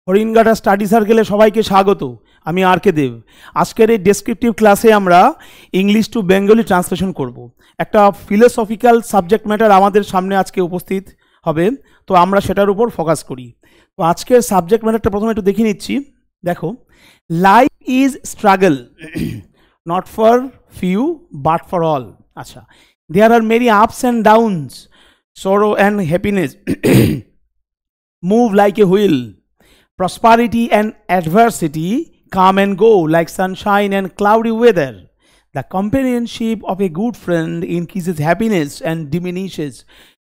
Haringhata study সার্কেলে সবাইকে স্বাগত। আমি আর কে দেব। আজকের এই ডেসক্রিপটিভ ক্লাসে আমরা ইংলিশ টু বেঙ্গলি ট্রান্সলেশন করব। একটা ফিলোসফিক্যাল সাবজেক্ট ম্যাটার আমাদের সামনে আজকে উপস্থিত হবে, তো আমরা সেটার উপর ফোকাস করি। তো আজকের সাবজেক্ট ম্যাটারটা প্রথমে একটু দেখে নিচ্ছি। দেখো, life is struggle not for few but for all. আচ্ছা, there are many ups and downs, sorrow and happiness move like a wheel. Prosperity and adversity come and go like sunshine and cloudy weather. The companionship of a good friend increases happiness and diminishes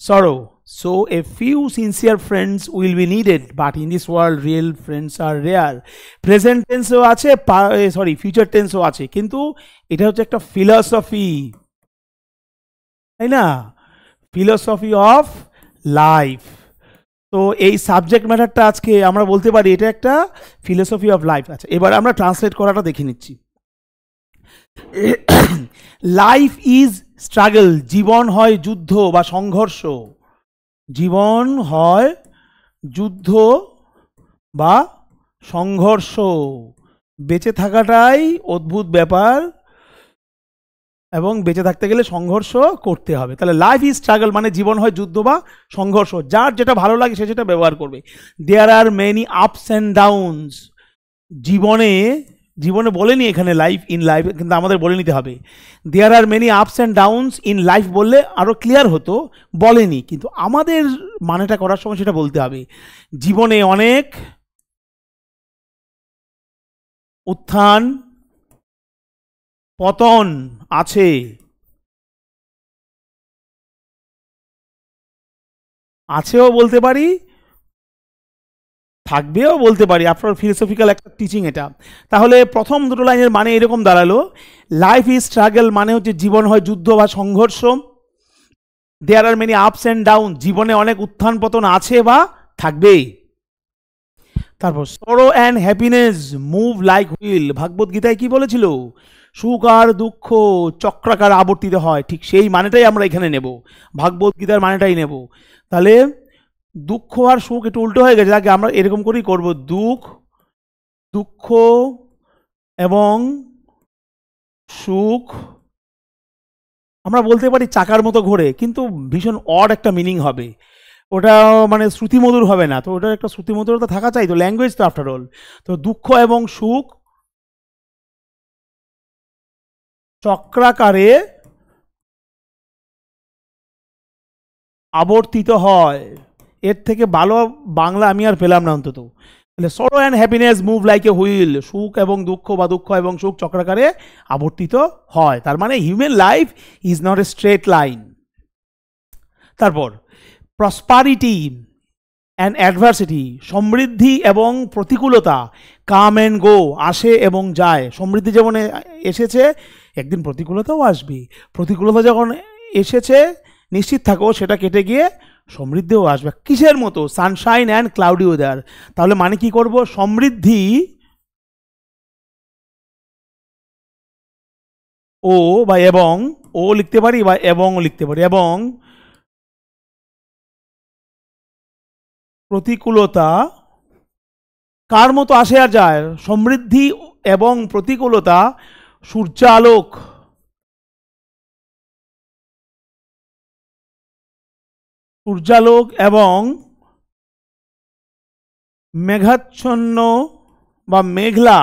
sorrow. So a few sincere friends will be needed, but in this world real friends are rare. Present tense ও আছে, future tense ও আছে, কিন্তু এটা হচ্ছে একটা philosophy, তাই না? Philosophy of life. তো এই সাবজেক্ট ম্যাটারটা আজকে আমরা বলতে পারি এটা একটা ফিলোসফি অফ লাইফ। আচ্ছা, এবার আমরা ট্রান্সলেট করাটা দেখে নিচ্ছি। লাইফ ইজ স্ট্রাগল, জীবন হয় যুদ্ধ বা সংঘর্ষ। জীবন হয় যুদ্ধ বা সংঘর্ষ। বেঁচে থাকাটাই অদ্ভুত ব্যাপার, এবং বেঁচে থাকতে গেলে সংঘর্ষ করতে হবে। তাহলে লাইফ ইজ স্ট্রাগল মানে জীবন হয় যুদ্ধ বা সংঘর্ষ। যার যেটা ভালো লাগে সে সেটা ব্যবহার করবে। There are many ups and downs. জীবনে বলেনি এখানে লাইফ ইন লাইফ, কিন্তু আমাদের বলে নিতে হবে। There are many ups and downs in life বললে আরও ক্লিয়ার হতো, বলেনি, কিন্তু আমাদের মানেটা করার সময় সেটা বলতে হবে। জীবনে অনেক উত্থান পতন আছে। আছেও বলতে পারি, থাকবেও বলতে পারি। আপনার ফিলোসফিক্যাল একটা টিচিং এটা। তাহলে প্রথম দুটো লাইনের মানে এরকম দাঁড়ালো, লাইফ ইজ স্ট্রাগল মানে হচ্ছে জীবন হয় যুদ্ধ বা সংঘর্ষ। দেয়ার are many ups and down, জীবনে অনেক উত্থান পতন আছে বা থাকবে। তারপর সরো and happiness move like wheel. ভাগবত গীতায় কি বলেছিল? সুখ আর দুঃখ চক্রাকার আবর্তিত হয়। ঠিক সেই মানেটাই আমরা এখানে নেব, ভাগবত গীতার মানেটাই নেব। তাহলে দুঃখ আর সুখ একটু উল্টো হয়ে গেছে, আগে আমরা এরকম করেই করব। দুঃখ এবং সুখ আমরা বলতে পারি চাকার মতো ঘোরে, কিন্তু ভীষণ অড একটা মিনিং হবে, ওটা মানে শ্রুতিমধুর হবে না। তো ওটার একটা শ্রুতিমধুরতা থাকা চাই, তো ল্যাঙ্গুয়েজ তো আফটার অল। তো দুঃখ এবং সুখ চক্রাকারে আবর্তিত হয়। এর থেকে ভালো বাংলা আমি আর পেলাম না অন্তত। তাহলে সরো and happiness move like a wheel, সুখ এবং দুঃখ বা দুঃখ এবং সুখ চক্রাকারে আবর্তিত হয়। তার মানে human life is not a straight line. তারপর প্রসপারিটি অ্যান্ড অ্যাডভার্সিটি, সমৃদ্ধি এবং প্রতিকূলতা কাম অ্যান্ড গো, আসে এবং যায়। সমৃদ্ধি যেমন এসেছে, একদিন প্রতিকূলতাও আসবে। প্রতিকূলতা যখন এসেছে নিশ্চিত থাকো সেটা কেটে গিয়ে সমৃদ্ধিও আসবে। কিসের মতো? Sunshine and cloudy weather. তাহলে মানে কি করব? সমৃদ্ধি ও বা এবং ও লিখতে পারি বা এবংও লিখতে পারি, এবং প্রতিকূলতা কার মতো আসে আর যায়? সমৃদ্ধি এবং প্রতিকূলতা সূর্যালোক এবং মেঘাচ্ছন্ন বা মেঘলা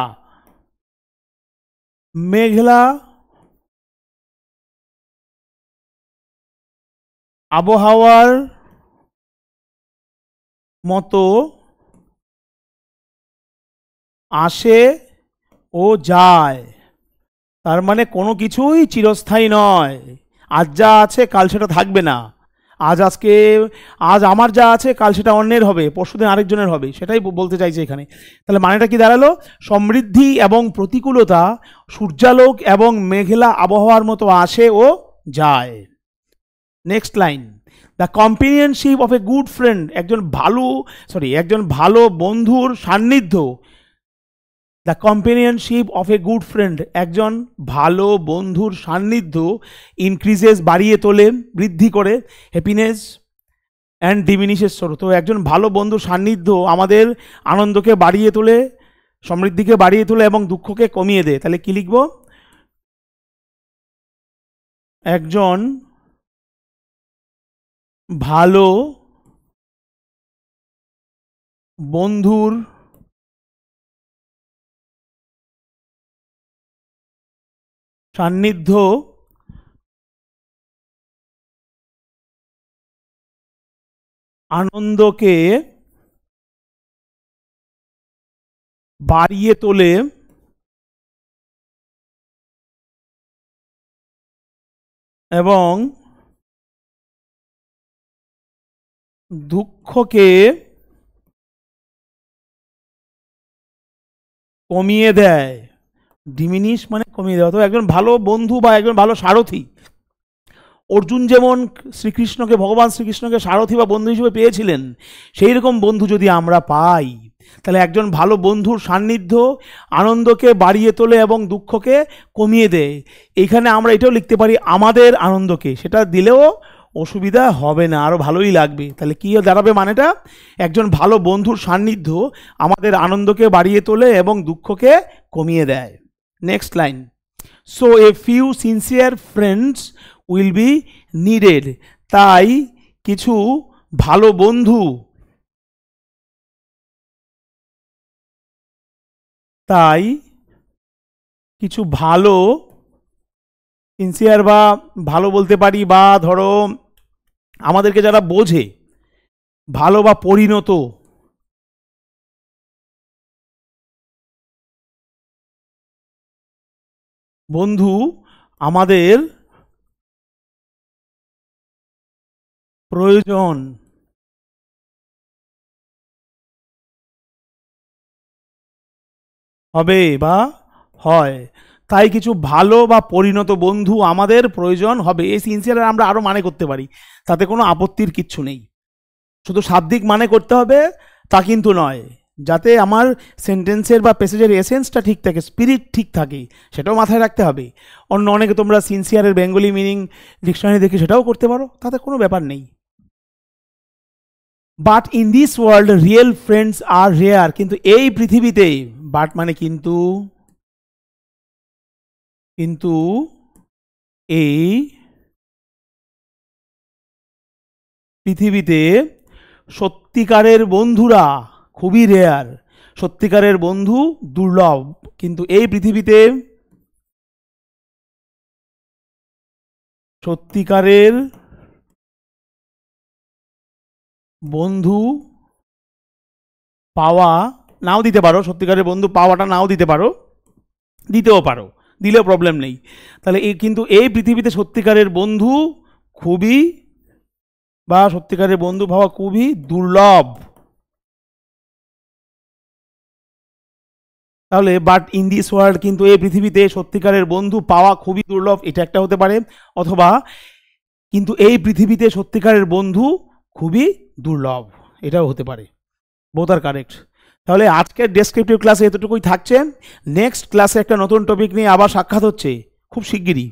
আবহাওয়ার মতো আসে ও যায়। তার মানে কোনো কিছুই চিরস্থায়ী নয়। আজ যা আছে কাল সেটা থাকবে না। আজ আমার যা আছে কাল সেটা অন্যের হবে, পরশুদিন আরেকজনের হবে, সেটাই বলতে চাইছে এখানে। তাহলে মানেটা কি দাঁড়ালো? সমৃদ্ধি এবং প্রতিকূলতা সূর্যালোক এবং মেঘলা আবহাওয়ার মতো আসে ও যায়। Next line, the কম্পেনিয়নশিপ of a good friend, একজন ভালো বন্ধুর সান্নিধ্য। The কম্পেনিয়নশিপ of a good friend, একজন ভালো বন্ধুর সান্নিধ্য ইনক্রিজেস বাড়িয়ে তোলে, বৃদ্ধি করে, হ্যাপিনেস অ্যান্ড ডিমিনিশেস সরো। তো একজন ভালো বন্ধুর সান্নিধ্য আমাদের আনন্দকে বাড়িয়ে তোলে, সমৃদ্ধিকে বাড়িয়ে তোলে এবং দুঃখকে কমিয়ে দেয়। তাহলে কি লিখব? একজন ভালো বন্ধুর সান্নিধ্য আনন্দকে বাড়িয়ে তোলে এবং দুঃখকে কমিয়ে দেয়। ডিমিনিশ মানে কমিয়ে দেওয়া। তো একজন ভালো বন্ধু বা একজন ভালো সারথি, অর্জুন যেমন শ্রীকৃষ্ণকে, ভগবান শ্রীকৃষ্ণকে সারথি বা বন্ধু হিসেবে পেয়েছিলেন, সেই রকম বন্ধু যদি আমরা পাই, তাহলে একজন ভালো বন্ধুর সান্নিধ্য আনন্দকে বাড়িয়ে তোলে এবং দুঃখকে কমিয়ে দেয়। এইখানে আমরা এটাও লিখতে পারি আমাদের আনন্দকে, সেটা দিলেও অসুবিধা হবে না, আরও ভালোই লাগবে। তাহলে কী দাঁড়াবে মানেটা? একজন ভালো বন্ধুর সান্নিধ্য আমাদের আনন্দকে বাড়িয়ে তোলে এবং দুঃখকে কমিয়ে দেয়। Next line, so a few sincere friends will be needed. তাই কিছু ভালো বন্ধু, তাই কিছু ভালো, সিনসিয়ার বা ভালো বলতে পারি, বা ধরো আমাদেরকে যারা বোঝে, ভালো বা পরিণত বন্ধু আমাদের প্রয়োজন হবে বা হয়। তাই কিছু ভালো বা পরিণত বন্ধু আমাদের প্রয়োজন হবে। এই সিনসিয়ার আমরা আরও মানে করতে পারি, তাতে কোনো আপত্তির কিচ্ছু নেই। শুধু শাব্দিক মানে করতে হবে তা কিন্তু নয়, যাতে আমার সেন্টেন্সের বা প্যাসেজের এসেন্সটা ঠিক থাকে, স্পিরিট ঠিক থাকে, সেটাও মাথায় রাখতে হবে। অন্য অনেকে তোমরা সিনসিয়ারের বেঙ্গলি মিনিং ডিকশনারি দেখে সেটাও করতে পারো, তাতে কোনো ব্যাপার নেই। But in this world real friends are rare. কিন্তু এই পৃথিবীতে, বাট মানে কিন্তু, কিন্তু এই পৃথিবীতে সত্যিকারের বন্ধুরা খুবই রেয়ার, সত্যিকারের বন্ধু দুর্লভ। কিন্তু এই পৃথিবীতে সত্যিকারের বন্ধু পাওয়া নাও দিতে পারো, সত্যিকারের বন্ধু পাওয়াটা নাও দিতে পারো, দিতেও পারো, দিলেও প্রবলেম নেই। তাহলে এই কিন্তু এই পৃথিবীতে সত্যিকারের বন্ধু খুবই, বা সত্যিকারের বন্ধু পাওয়া খুবই দুর্লভ। তাহলে বাট ইন দিস ওয়ার্ল্ড, কিন্তু এই পৃথিবীতে সত্যিকারের বন্ধু পাওয়া খুবই দুর্লভ, এটা একটা হতে পারে। অথবা কিন্তু এই পৃথিবীতে সত্যিকারের বন্ধু খুবই দুর্লভ, এটাও হতে পারে। বোথ আর কারেক্ট। তাহলে আজকের ডেসক্রিপটিভ ক্লাসে এতটুকুই থাকছে। নেক্সট ক্লাসে একটা নতুন টপিক নিয়ে আবার সাক্ষাৎ হচ্ছে খুব শিগগিরই।